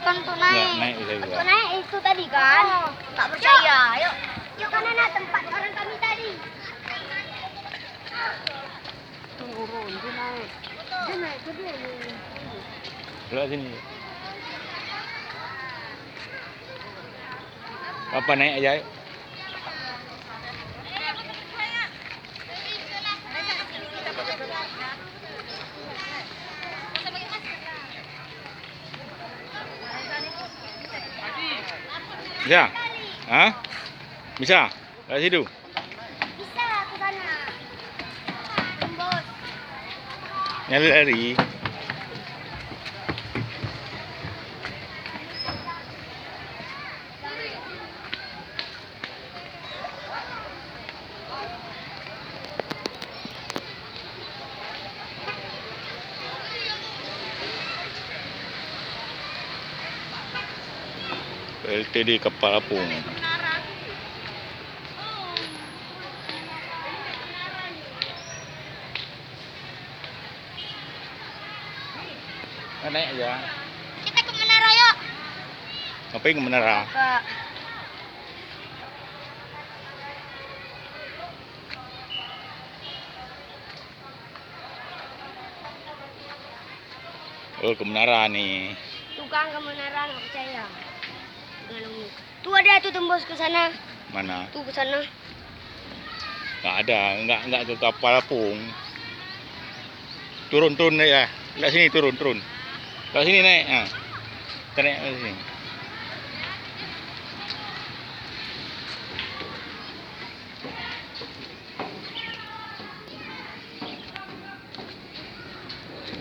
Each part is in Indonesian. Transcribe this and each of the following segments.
kan untuk naik. Naik bisa juga. Untuk naik itu tadi kan. Tak percaya. Yuk. Yuk kan ada tempat orang kami tadi. Turun, dia naik. Dia naik ke dia. Lihat sini. Papa naik aja. Yuk. Bisa? Hah? Bisa? Dari situ? Bisa ke sana. Tembus. Lari. LTD Kapal Apung. Naik aja. Kita ke menara yuk. Ngapain ke menara? Oh, ke menara nih. Tukang ke menara nggak percaya. Tuh ada tuh tembus ke sana. Mana? Tuh ke sana. Nggak ada, nggak ke kapal apung. Turun ya. Lihat sini turun. Lihat sini naik. Nah. Kita naik ke sini.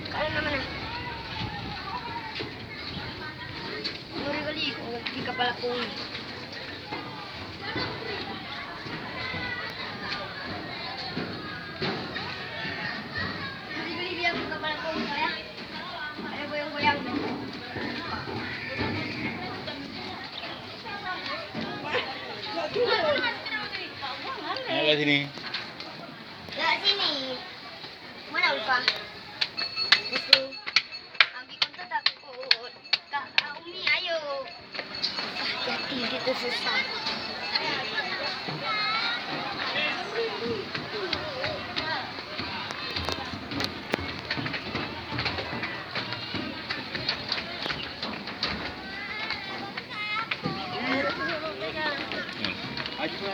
Kalian mana? Ngeri kali di kapal apung. Ngeri dia ke kapal apung ya. Ada goyang-goyang. Lihat sini. Lihat sini. Mana Ulfa? Itu. Ambil kontak takut. Kak Umi ayo. Hati-hati gitu susah.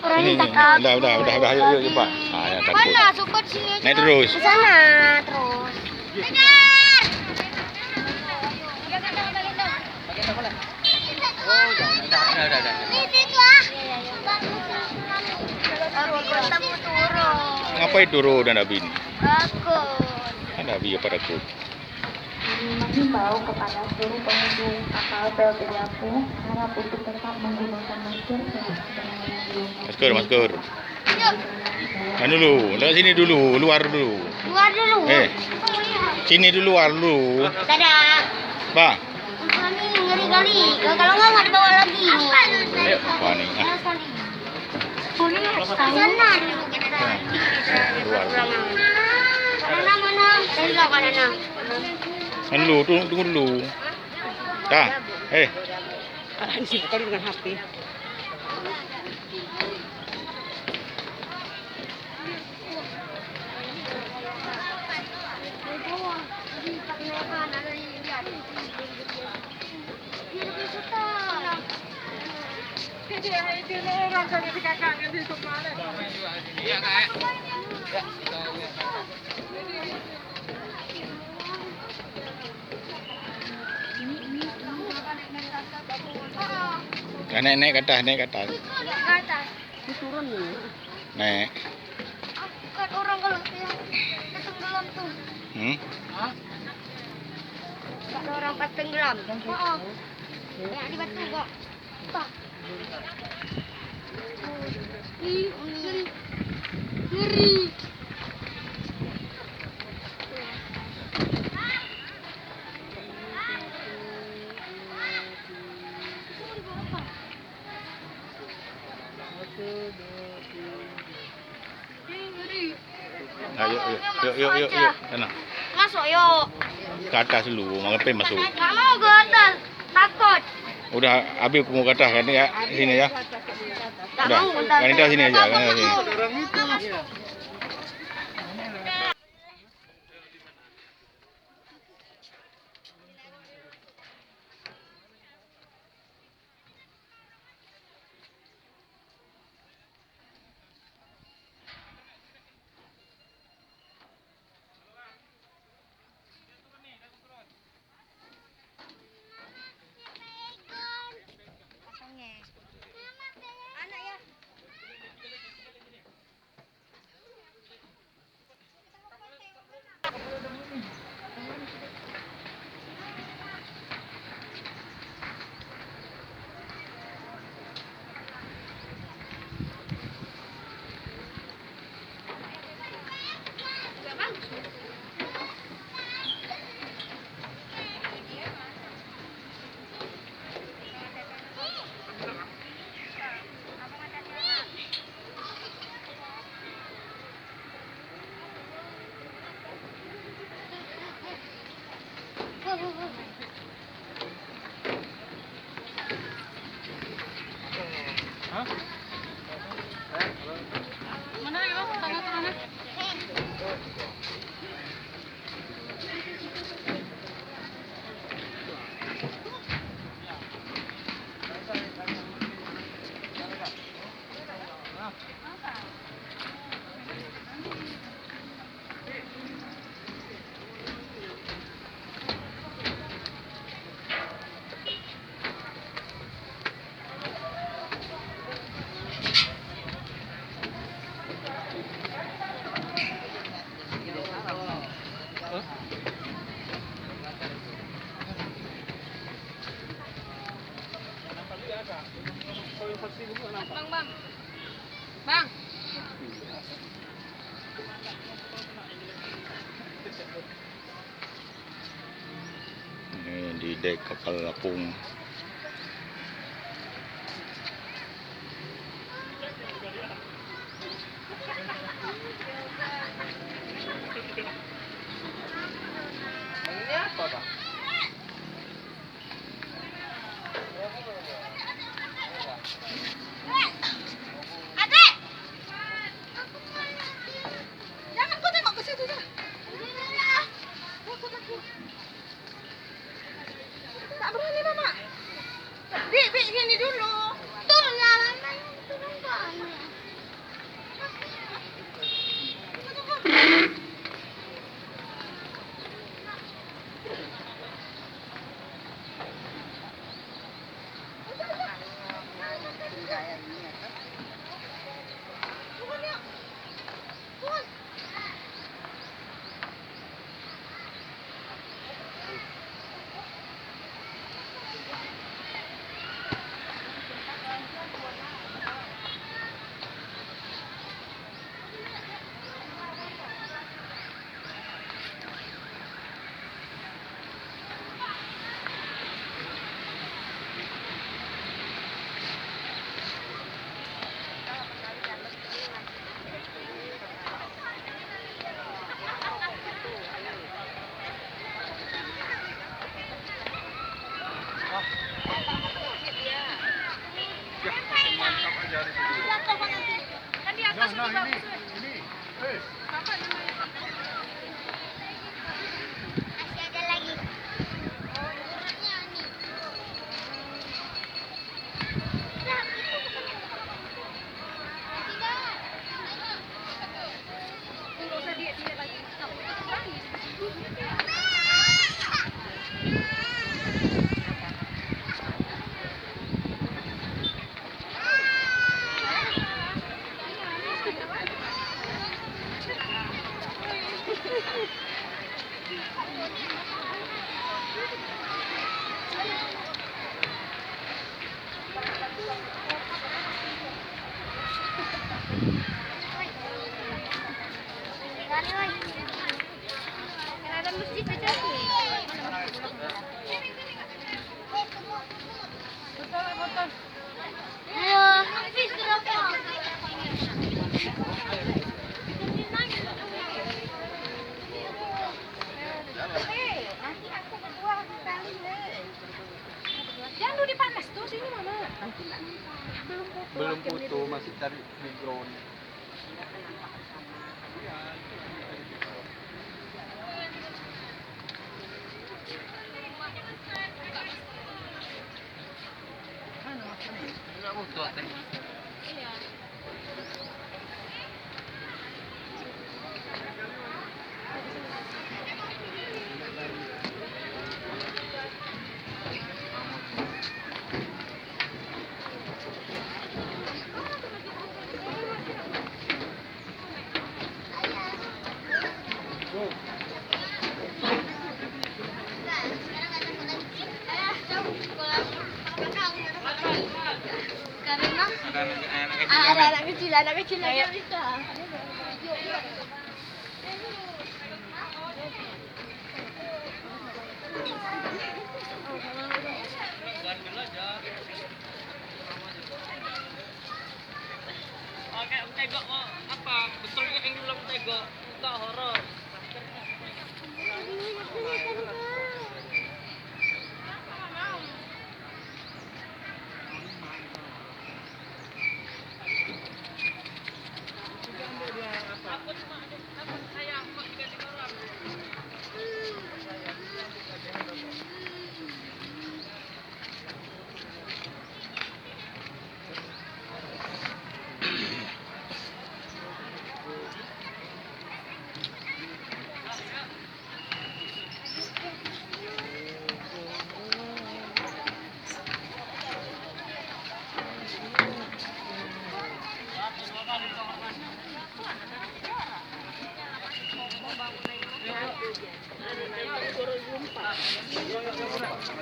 Orang Ini, ini takut. udah, yuk, Pak. Ah, yang takut. Mana? Suka di sini aja. Naik terus. Ke sana terus. Kejar! Di situ ah. Ketemu turun. Ngapain turun dan Abi ini? Takut. Ada Abi apa takut? Menghimbau kepada seluruh pengunjung kapal PLTD Apung harap untuk tetap menggunakan masker saat berpergian. Masker. Kan dulu, lewat sini dulu, luar dulu. Luar dulu. Sini dulu, luar dulu. Dadah. Pak. Kami ngeri kali. Kalau nggak dibawa lagi. Apa nih? Ah, Sana dulu kita. luar. Mana? Sebelah mana? Kan dulu, tunggu dulu. Dah. Ini sibuk kali dengan HP. Naik ke atas, Ini turun nih. Naik. Kan orang kalau yang tenggelam tuh. Ada orang pas tenggelam. Yang di batu kok. Tak. Ngeri. Ayo, yuk. Sana. Masuk yuk. Ke atas dulu, ngapain masuk? Nggak mau ke atas. Takut. Udah habis mau ke atas kan ya, sini ya. Tak Udah, mau. Kanita sini aja, Kanita sini. Anak ya. Bang. Ini di dek kapal Lapung. Adek. Jangan kau tengok ke situ dah. Takut aku. Tak berani mama. Bik sini dulu. Turun lah mama. Turun kan. Kan di atas udah bagus. Apa namanya? Masih ada lagi. Oh, ukurannya ini. Nah, itu bukannya. Tidak. Enggak usah dia lagi. Belum foto, masih cari background. Enggak foto tadi. Karena Ada anak kecil aja bisa. Oke, tegok kok apa? Betul yang belum tegok. Enggak horor.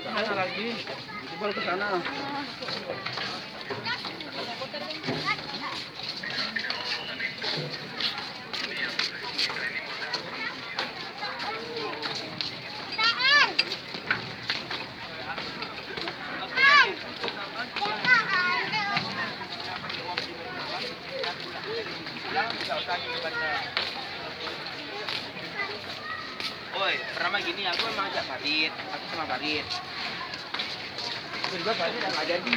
Mana lagi? Coba ke sana. Oi, pertama gini, aku emang ajak Farid, aku sama Farid. Tiba-tiba Farid nggak jadi.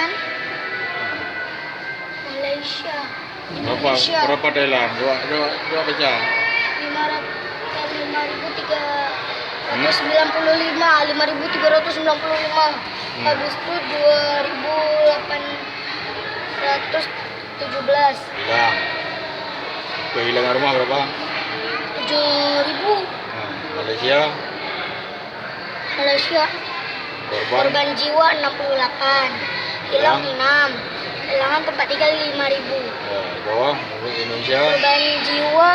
kan? Malaysia. Berapa Thailand? Dua pecah. 5.395. Habis itu 2.817. Hilang. Kehilangan rumah berapa? 7.000. Malaysia. Korban. Korban jiwa 68. Hilang 6. Kehilangan tempat tinggal 5.000. Bawah Indonesia. Korban jiwa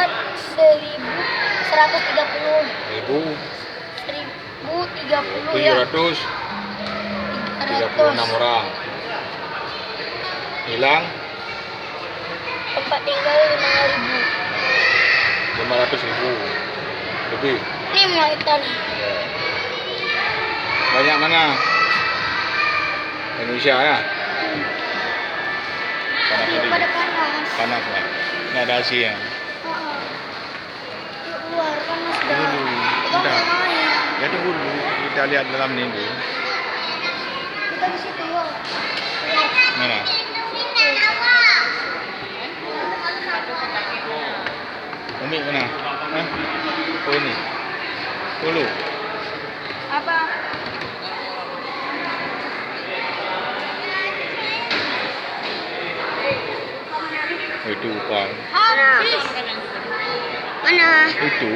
1.130. 1.030 ya. 736 orang. Hilang Tempat tinggal 5.000. 500.000 lebih. Ini melahirkan. Banyak mana? Indonesia ya. Panas Ini tadi. pada panas. Panas lah. Ini ada Asia. Yuk keluar panas dah. Dulu. Kita Udah. mau main. Ya tunggu dulu. Kita lihat dalam ni dulu. Kita di situ yuk. Mana? Umi mana? Hah? Oh ini. Dulu. Apa? Oh, itu bukan. Mana? Itu.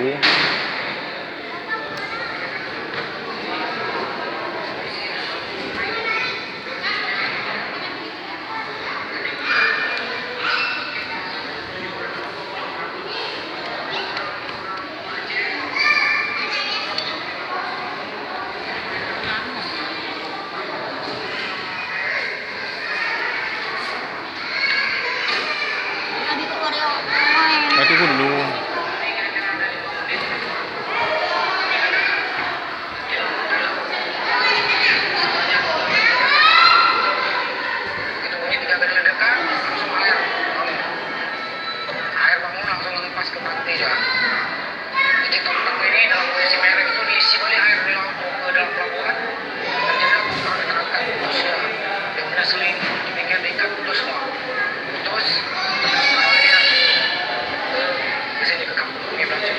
Tadi keluar yuk. Main. Oh, tunggu dulu. Air bangun langsung lepas ke pantai dah. Jadi tempat ini dalam posisi merek itu diisi oleh air di lampu ke dalam pelabuhan. Ternyata bukan terangkat putus ya. Dia punya seling demikian diikat putus semua. Putus. Terus dia ke sini ke kampung kami belajar.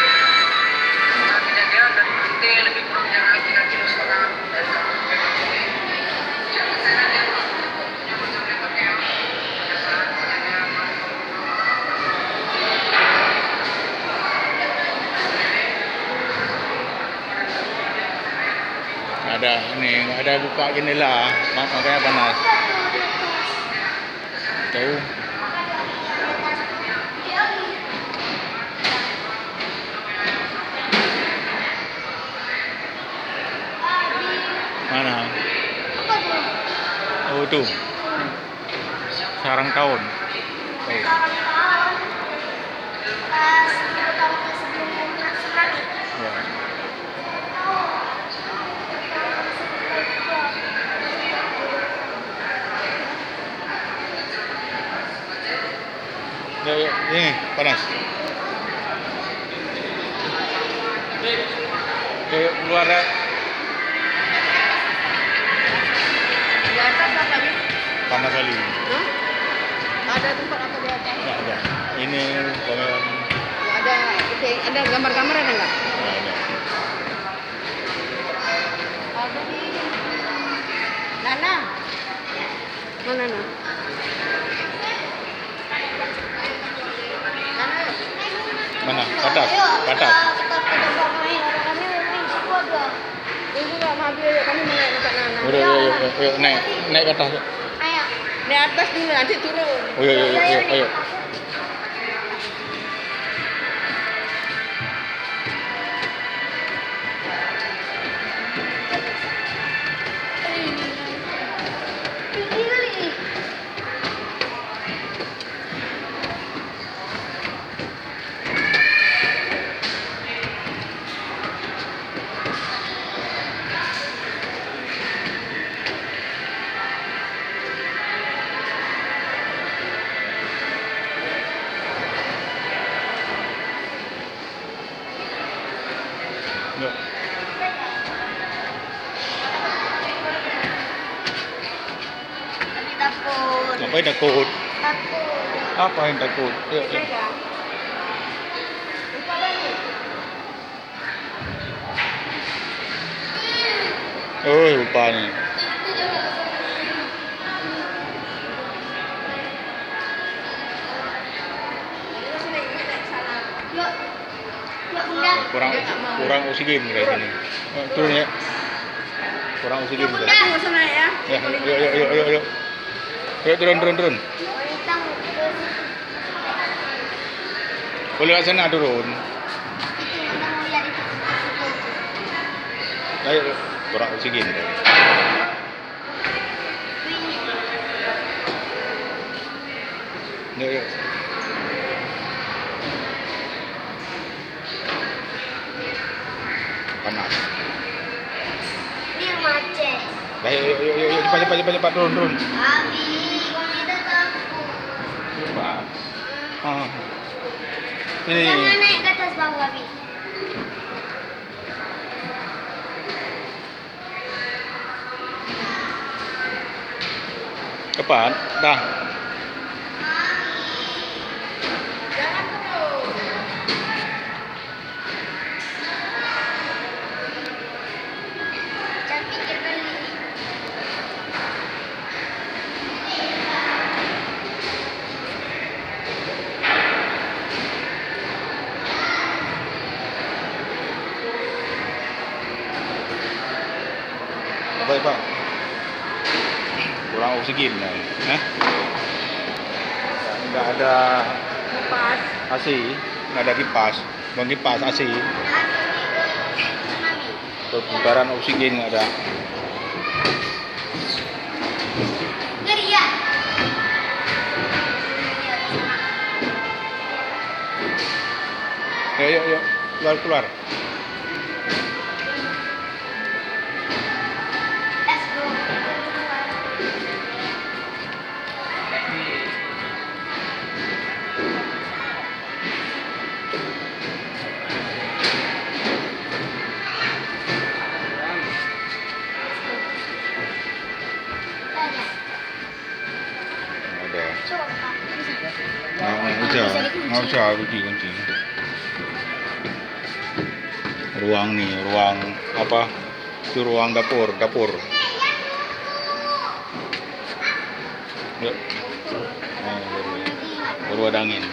Saat kejadian dari pantai lebih kurang jarak 3,5 kilo dari kampung kami ini. Jangan saya lihat punya macam lebar ya. Pada saat kejadian Ada ni, ada buka jendela. Makanya panas. Tahu? Mana? Apa tuh? Oh itu. Sarang tahun. Tahu. Pas 10 tahun sebelum tsunami. Ya. Ya, ini panas. Keluar dah. Di atas apa nih? Panas kali. Hah? Ada tempat apa di atas? Nggak ada. Ini pameran. Nggak ada. Oke, ada gambar-gambar ada nggak? Nggak ada. Ada di Nana. Mana Nana? Nana. Mana? Ke atas. Ayo, Ke atas. kita main. Kami mau main situ aja. Ini juga mampir kami mau naik tempat Nana. Udah, ayo, naik ke atas. Ayo. Di atas dulu nanti turun. Oh, ayo. Pilih. Apa yang takut? Takut. Apa yang takut? Yuk, yuk. Oh, lupa nih. Yuk. Yuk, Bunda. Kurang oksigen kayaknya. Turun ya. Kurang oksigen. Bunda. Tunggu sana ya. Ya, yuk. Yuk, turun. Wanita terus Boleh kat sana turun. itu Bunda mau lihat itu. Ayo, kurang oksigen. Yuk. Panas. Ini macet. Yuk, cepat turun. Abi, wanita takut. Cepat. Ah. Jangan Ini. naik ke atas bang Abi. Cepat. Dah. Jangan pikir kali. Apa? Kurang oksigen lah. Nggak ada Pas. AC, nggak ada kipas. Bang kipas AC. Perputaran oksigen nggak ada. Ngeri ya. Yuk, keluar. Let's go. Nggak ada. Coba Pak. Nggak usah kunci. Ruang apa? Itu ruang dapur. Yuk. Baru ada angin.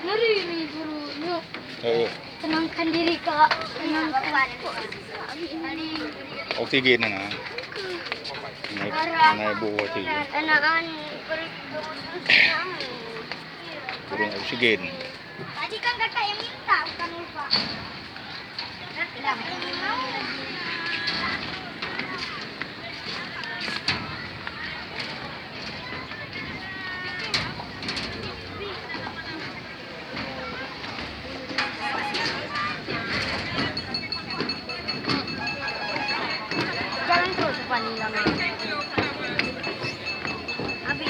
Ngeri ini guru. Yuk. Yuk. Tenangkan diri kak. Tenangkan. Oksigen na. Naik buah oksigen. Enakan. Kurang oksigen. Tadi kan kakak yang minta, bukan lupa. Tidak mau. Jangan terus Vanilla main. Abi.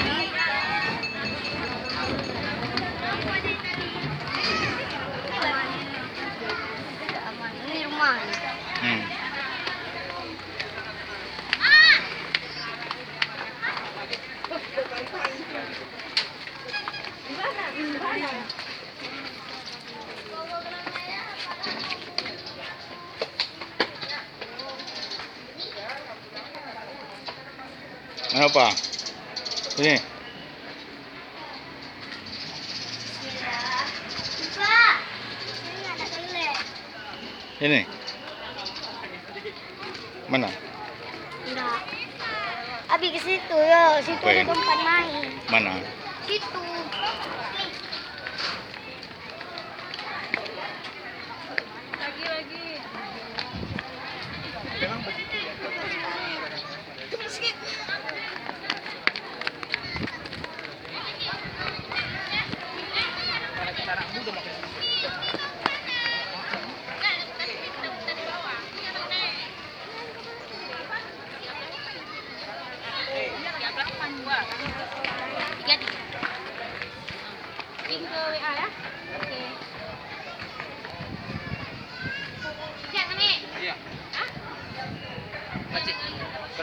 Aman. Ini rumah. Apa? Ini. Pak, ini ada toilet. Ini. Mana? Enggak. Abi ke situ ya, situ Apa ada ini? tempat main. Mana? Situ.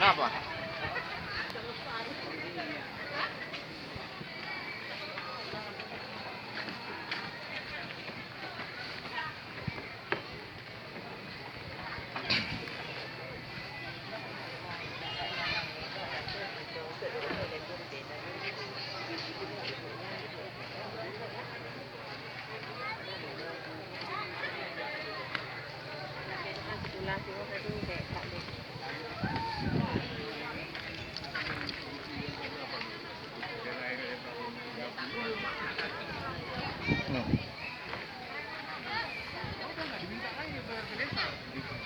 Berapa?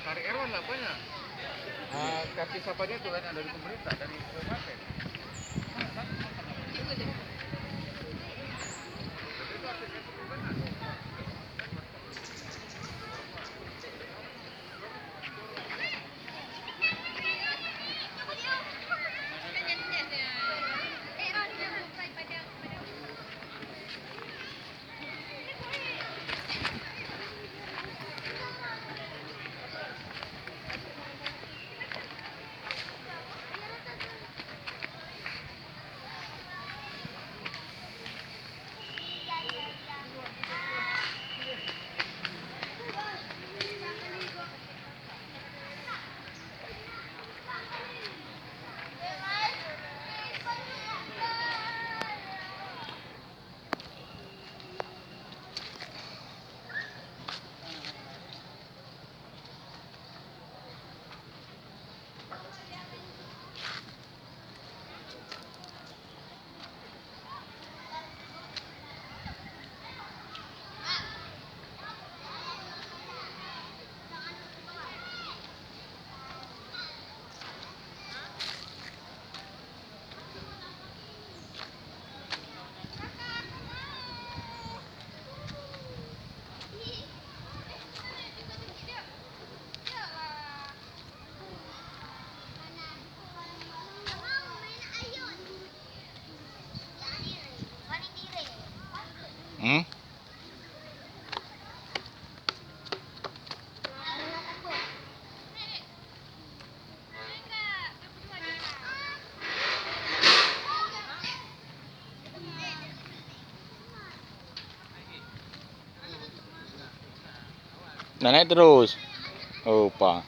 Tarik Erwan lah banyak. Kasih siapa dia tuh kan dari pemerintah, dari kabupaten. Hmm? Nah, naik terus. Opa.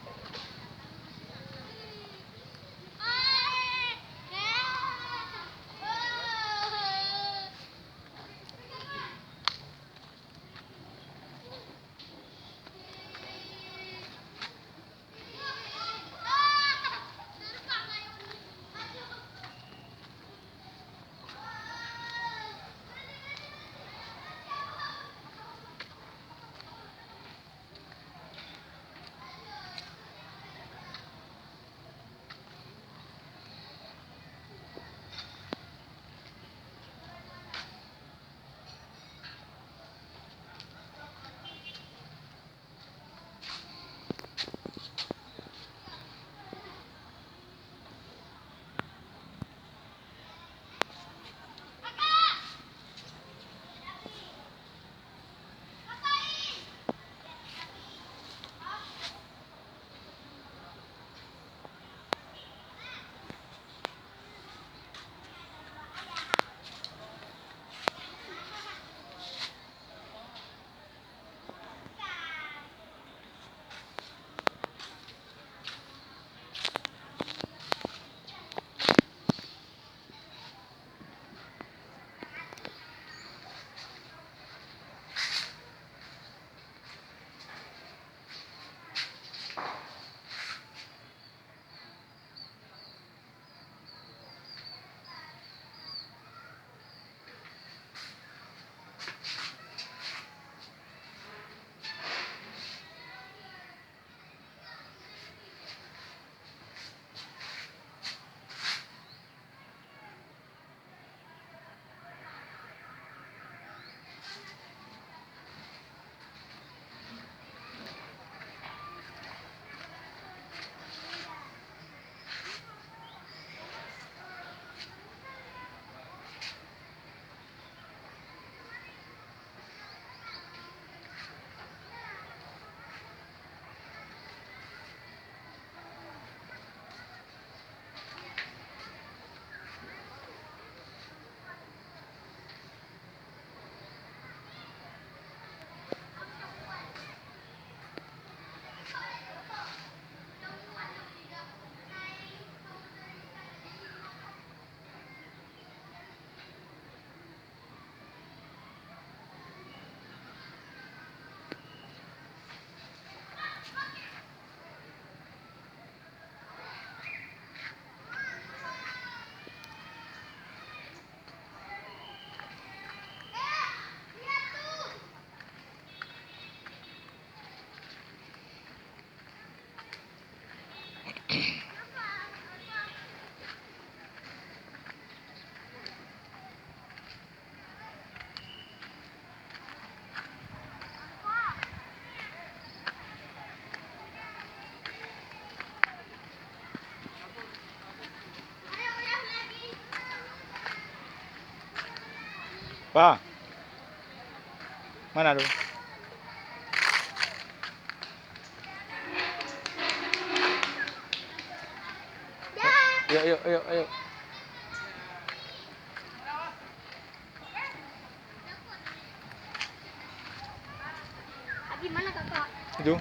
Pa. Mana tuh? Yuk, yuk, yuk, yuk. Gimana kakak? Itu.